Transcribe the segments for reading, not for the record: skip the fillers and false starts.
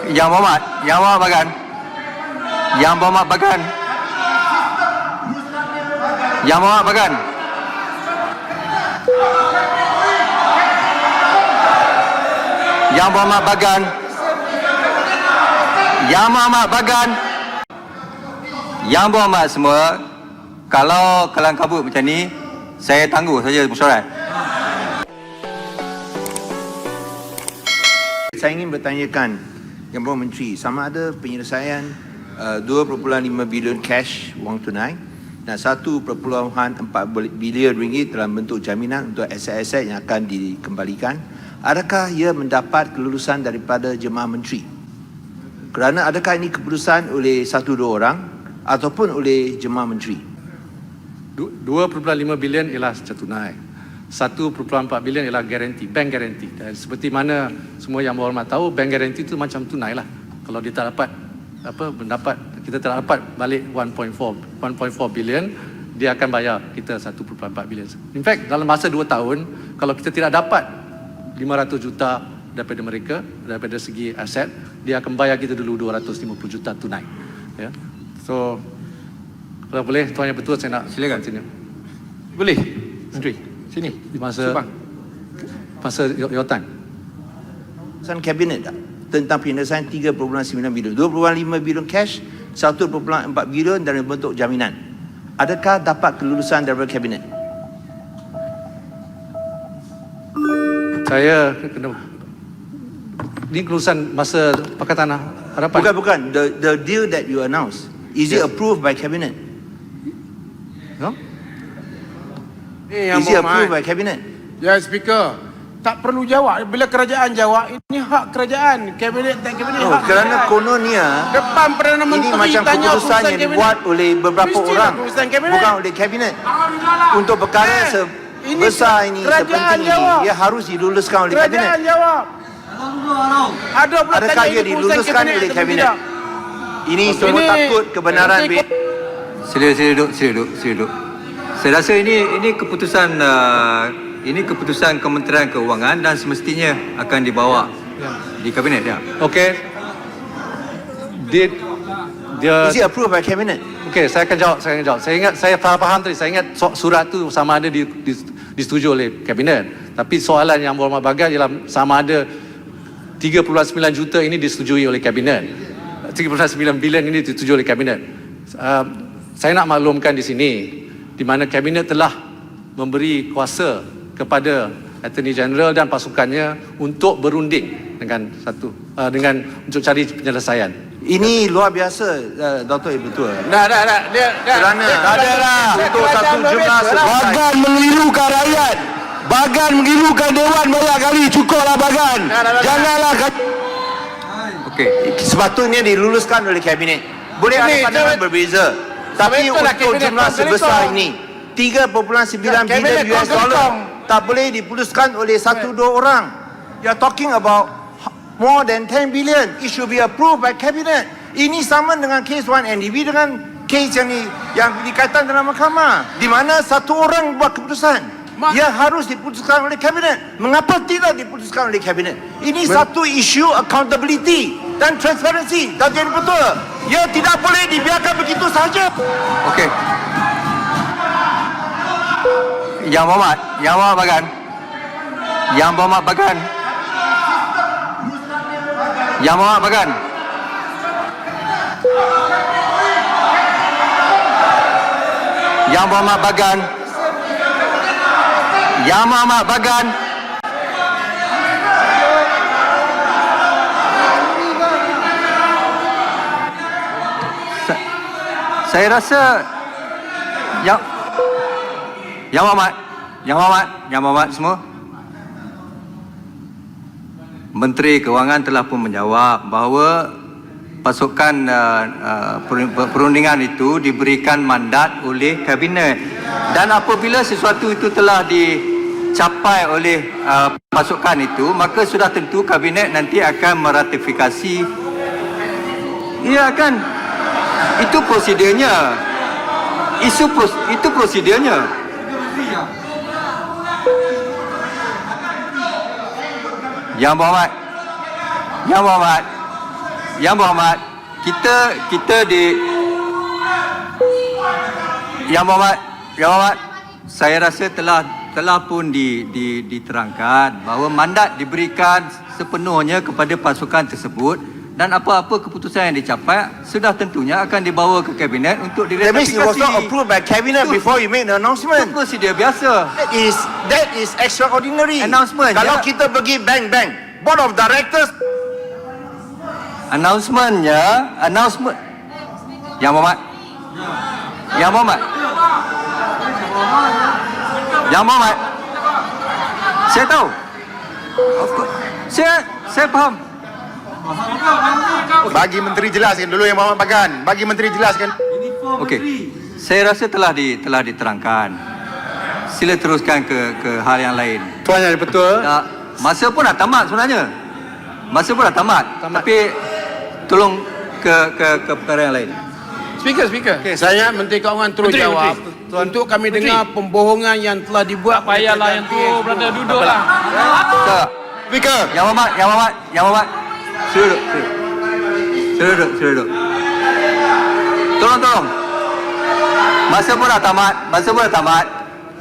Yang Berhormat Bagan. Yang Berhormat Bagan. Yang Berhormat Bagan. Yang Berhormat Bagan. Yang Berhormat Bagan. Yang Berhormat semua, kalau kelang kabut macam ni, saya tangguh saja mesyuarat. Saya ingin bertanyakan Yang Berhormat Menteri, sama ada penyelesaian 2.5 bilion cash wang tunai dan 1.4 bilion ringgit dalam bentuk jaminan untuk aset-aset yang akan dikembalikan. Adakah ia mendapat kelulusan daripada jemaah menteri? Kerana adakah ini keputusan oleh 1-2 orang ataupun oleh jemaah menteri? 2.5 bilion ialah secara tunai. 1.4 bilion ialah garanti, bank garanti. Dan seperti mana semua yang berhormat tahu, bank garanti itu macam tunai lah. Kalau dia tak dapat kita tak dapat balik 1.4 bilion, dia akan bayar kita 1.4 bilion. In fact, dalam masa 2 tahun, kalau kita tidak dapat 500 juta daripada mereka, daripada segi aset, dia akan bayar kita dulu 250 juta tunai. Ya. So, kalau boleh, Tuan Yang Bertuah, saya nak silakan sini. Boleh? Menteri, Sini. di masa your time. Keputusan kabinet tak tentang penyelesaian 3.9 bilion, 2.5 bilion cash, 1.4 bilion dalam bentuk jaminan. Adakah dapat kelulusan daripada kabinet? Saya kena ini kelulusan masa Pakatan Harapan. Bukan. The deal that you announced, is it approved by cabinet? No? Yang Is it approved Berhormat. by cabinet? Ya, Speaker. Tak perlu jawab. Bila kerajaan jawab, ini hak kerajaan. Kabinet tak kabinet Oh, hak kerana kerajaan. kononnya Depan Perdana ini Menteri macam tanya keputusan yang kabinet. dibuat oleh beberapa Mestilah orang, keputusan kabinet. bukan oleh kabinet. Untuk perkara sebesar ini, kerajaan sepenting jawab. ini, ia harus diluluskan oleh Kerajaan kabinet. jawab. Ada pula Adakah tanya ia ini keputusan diluluskan oleh atau kabinet? tidak. Ini semua Ini- takut kebenaran. Sila duduk. Saya rasa ini keputusan Kementerian Keuangan dan semestinya akan dibawa di kabinet ya. Okey. Is it approved by cabinet? Okey, saya akan jawab. Saya ingat, saya faham tadi. Saya ingat surat tu sama ada disetujui oleh kabinet. Tapi soalan Yang Berhormat Bagan ialah sama ada 3.9 juta ini disetujui oleh kabinet. 3.9 bilion ini disetujui oleh kabinet. Saya nak maklumkan di sini, di mana kabinet telah memberi kuasa kepada Attorney General dan pasukannya untuk berunding dengan untuk cari penyelesaian. Ini luar biasa, Dr. Betul. Dah. Kerana untuk satu jumlah selesai. Bagan mengelirukan rakyat. Bagan mengelirukan Dewan banyak kali. Cukuplah Bagan. Janganlah Okey. Sepatutnya diluluskan oleh kabinet. Boleh ada pandangan berbeza. Tapi betul lah, untuk kabinet jumlah kongkong. sebesar ini, 3.9 Kabinet bilion US dollar kongkong. tak boleh diputuskan oleh 1-2 orang. You are talking about more than 10 billion. It should be approved by cabinet. Ini sama dengan kes 1MDB dengan kes yang dikaitan dalam mahkamah, di mana satu orang buat keputusan. Ia harus diputuskan oleh kabinet. Mengapa tidak diputuskan oleh kabinet? Ini satu isu accountability dan transparency. Dan jadi betul, ia tidak boleh dibiarkan begitu saja. Okey. Yang Berhormat Bagan. Yang Berhormat Bagan. Yang Berhormat Bagan. Yang Berhormat Bagan. Yang Berhormat Bagan. Saya rasa Yang Berhormat semua, Menteri Keuangan telah pun menjawab bahawa pasukan perundingan itu diberikan mandat oleh kabinet, dan apabila sesuatu itu telah dicapai oleh pasukan itu, maka sudah tentu kabinet nanti akan meratifikasi. Ia akan, itu prosedurnya. Itu prosedurnya. Yang Berhormat Yang Berhormat, kita di Yang Berhormat, saya rasa telah pun diterangkan bahawa mandat diberikan sepenuhnya kepada pasukan tersebut dan apa-apa keputusan yang dicapai sudah tentunya akan dibawa ke kabinet untuk That means it was not diratifikasi. approved by cabinet before you make the announcement. Itu prosedur biasa. That is extraordinary. Announcement, Kalau ya. kita pergi bank, board of directors. Announcement. Yang Berhormat. Saya tahu. Of course. Saya faham. Bagi menteri jelaskan dulu Yang Berhormat Bagan. Bagi menteri jelaskan. Okey. Saya rasa telah diterangkan. Sila teruskan ke hal yang lain. Tuan Yang Di-Pertua, Masa pun dah tamat sebenarnya. Tapi tolong ke perkara yang lain. Speaker. Saya Menteri Keuangan terus Menteri, jawab. Menteri. Untuk kami dengar pembohongan yang telah dibuat. Tak payahlah yang tu, berada duduklah. Tak. Speaker. Yang Berhormat. Sila duduk. Tolong. Masa pun dah tamat.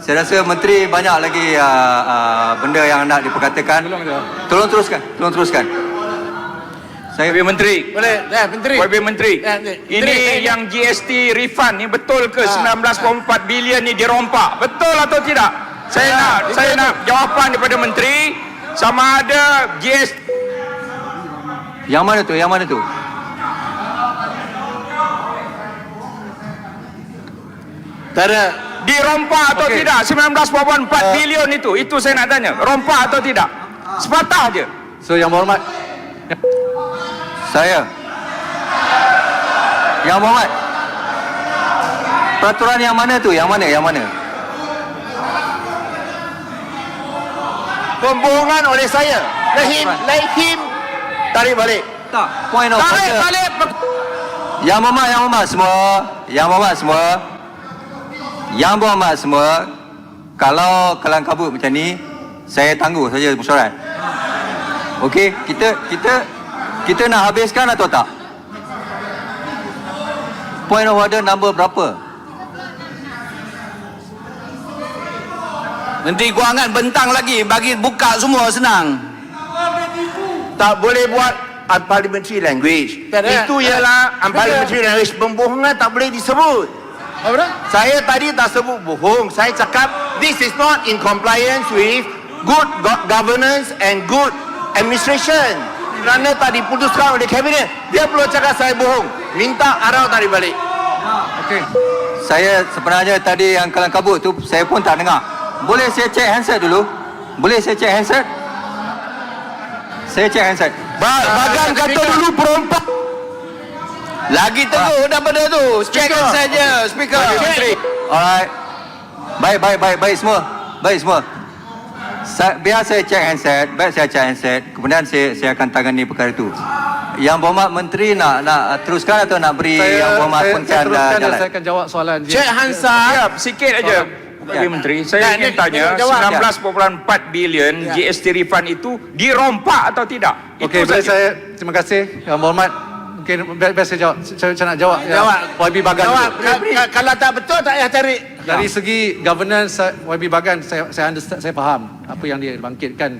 Saya rasa menteri banyak lagi benda yang nak diperkatakan. Tolong teruskan. Saya Menteri. Boleh, Menteri. YB Menteri. Menteri, Ini yang GST refund ni betul ke 19.4 bilion ni dirompak? Betul atau tidak? Saya nak jawapan daripada Menteri sama ada GST yang mana tu? Tak ada. dirompak atau tidak 19.4 bilion itu saya nak tanya. Rompak atau tidak? Sepatah je. So Yang Berhormat, Saya. Yang Berhormat. Peraturan yang mana tu? Yang mana? Pembohongan oleh saya. Let him tarik balik. Tak. Point of Tarik order. balik. Yang Berhormat semua. Kalau kelang kabut macam ni, saya tangguh saja mesyuarat. Okey, kita nak habiskan atau tak? Point of order number berapa? Menteri Kewangan bentang lagi. Bagi buka semua senang. Tak boleh buat unparliamentary language. Tak ada. Itu ialah unparliamentary language. Pembohongan tak boleh disebut. Apa? Saya tadi tak sebut bohong. Saya cakap this is not in compliance with good governance and good administration. Kerana tak diputuskan oleh kabinet. Dia perlu cakap saya bohong. Minta Arau tarik balik. okey. Saya sebenarnya tadi yang kelang kabut tu saya pun tak dengar. Boleh saya cek handset dulu? Saya cek handset. Bagan kata dulu perompak. Lagi teruk daripada tu. Check saja speaker. Alright. Baik semua. Biar saya cek handset. Kemudian saya akan tangani perkara itu. Yang Berhormat Menteri nak teruskan atau nak beri Yang Berhormat saya Punkan teruskan dan jalan? saya akan jawab soalan dia. Cik Hansa. Siap, sikit aja. Wakil Menteri, saya ingin tanya jawab. 19.4 bilion GST refund itu dirompak atau tidak? Okey, Itu boleh saja. saya terima kasih Yang Berhormat. Mungkin biar saya jawab. Saya nak jawab. Jawab. YB Bagan Jawab. dulu. Kalau tak betul tak payah tarik. Dari segi governance YB Bagan, saya understand, saya faham apa yang dia bangkitkan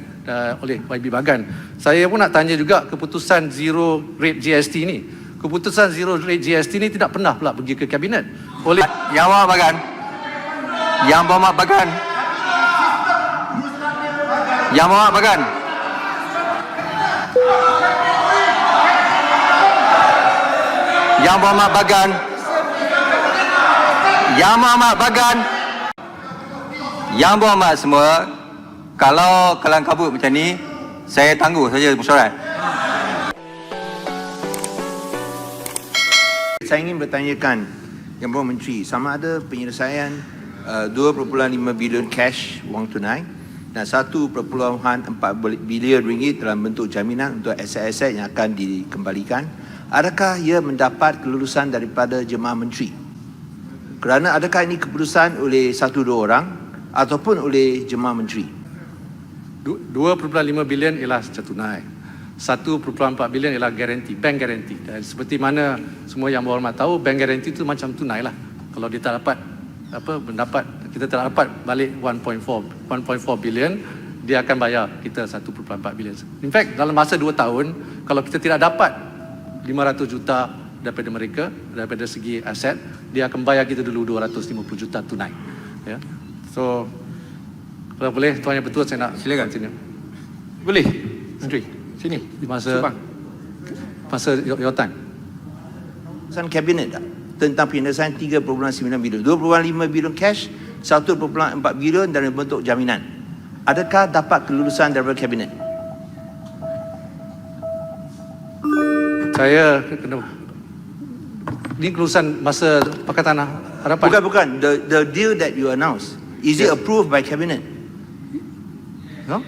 oleh YB Bagan. Saya pun nak tanya juga keputusan zero rate GST ni. Keputusan zero rate GST ni tidak pernah pula pergi ke kabinet oleh Yang Berhormat Bagan. Yang Berhormat Bagan. Yang Berhormat Bagan. Yang Berhormat Bagan. Yang Berhormat Bagan. Yang Berhormat semua, kalau kelang kabut macam ni, saya tangguh saja mesyuarat. Saya ingin bertanyakan Yang Berhormat Menteri, sama ada penyelesaian 2.5 bilion cash wang tunai dan 1.4 bilion ringgit dalam bentuk jaminan untuk aset-aset yang akan dikembalikan. Adakah ia mendapat kelulusan daripada jemaah menteri? Kerana adakah ini keputusan oleh 1-2 orang ataupun oleh jemaah menteri? 2.5 bilion ialah secara tunai. 1.4 bilion ialah garanti, bank garanti. Dan seperti mana semua yang berhormat tahu, bank garanti itu macam tunai lah. Kalau dia tak dapat kita tak dapat balik 1.4 bilion, dia akan bayar kita 1.4 bilion. In fact, dalam masa 2 tahun, kalau kita tidak dapat 500 juta daripada mereka, daripada segi aset, dia akan bayar kita dulu 250 juta tunai. Ya. So, kalau boleh, Tuan Yang Bertua, saya nak Silakan. continue. Boleh. Menteri, Sini. di masa your time. Keputusan kabinet tak tentang penyelesaian 3.9 bilion, 2.5 bilion cash, 1.4 bilion dalam bentuk jaminan. Adakah dapat kelulusan daripada kabinet? Saya kena ini kelulusan masa Pakatan Harapan. Bukan. The deal that you announced, is it approved by cabinet? No?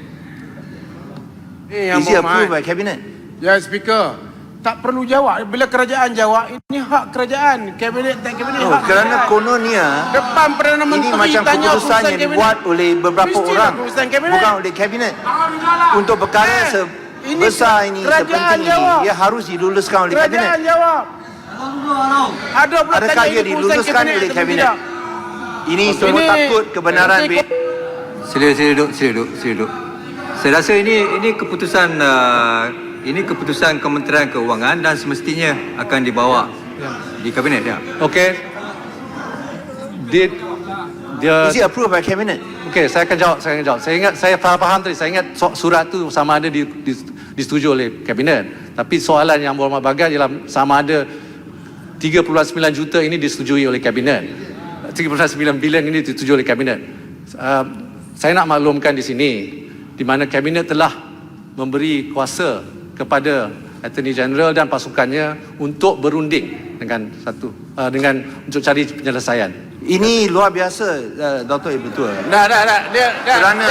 Yang Is it approved berhormat. by cabinet? Ya, Speaker. Tak perlu jawab. Bila kerajaan jawab, ini hak kerajaan. Kabinet tak kabinet Oh, hak kerana kerajaan. kononnya Depan Perdana ini Menteri macam tanya keputusan urusan yang kabinet. dibuat oleh beberapa Mestilah orang, keputusan kabinet. bukan oleh kabinet. Untuk perkara ini sebesar ini, kerajaan sepenting ini, jawab. ia harus diluluskan oleh Kerajaan kabinet. jawab. Ada pula Adakah tanya ia ini keputusan diluluskan oleh atau kabinet? tidak. Ini semua Ini- takut kebenaran ini- Sila duduk. Saya rasa ini keputusan Kementerian Keuangan dan semestinya akan dibawa di kabinet dia. Okey. Dia Is it approved by cabinet? okey, saya akan jawab. Saya ingat, saya faham tadi. Saya ingat surat tu sama ada disetujui oleh kabinet. Tapi soalan yang berhormat bagan ialah sama ada 3.9 juta ini disetujui oleh kabinet. 3.9 bilion ini disetujui oleh kabinet. Saya nak maklumkan di sini di mana kabinet telah memberi kuasa kepada Attorney General dan pasukannya untuk berunding dengan untuk cari penyelesaian. Ini luar biasa, Dr. Betul. Dah. Kerana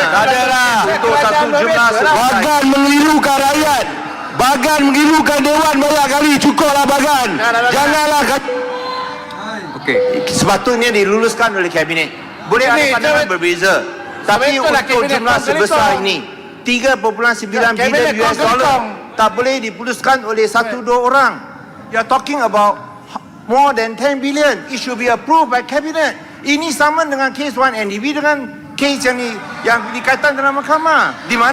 untuk satu jumlah selesai. Bagan mengilukan rakyat. Bagan mengilukan Dewan banyak kali. Cukuplah Bagan. Janganlah Okey. Sepatutnya diluluskan oleh kabinet. Boleh ada pandangan berbeza. Tapi betul lah untuk kabinet jumlah kong sebesar kong. ini, 3.9 Kabinet bilion US kong dollar kong. tak boleh diputuskan oleh 1-2 orang. You are talking about more than 10 billion. It should be approved by cabinet. Ini sama dengan kes 1NDB dengan kes yang dikaitkan dalam mahkamah. Di mana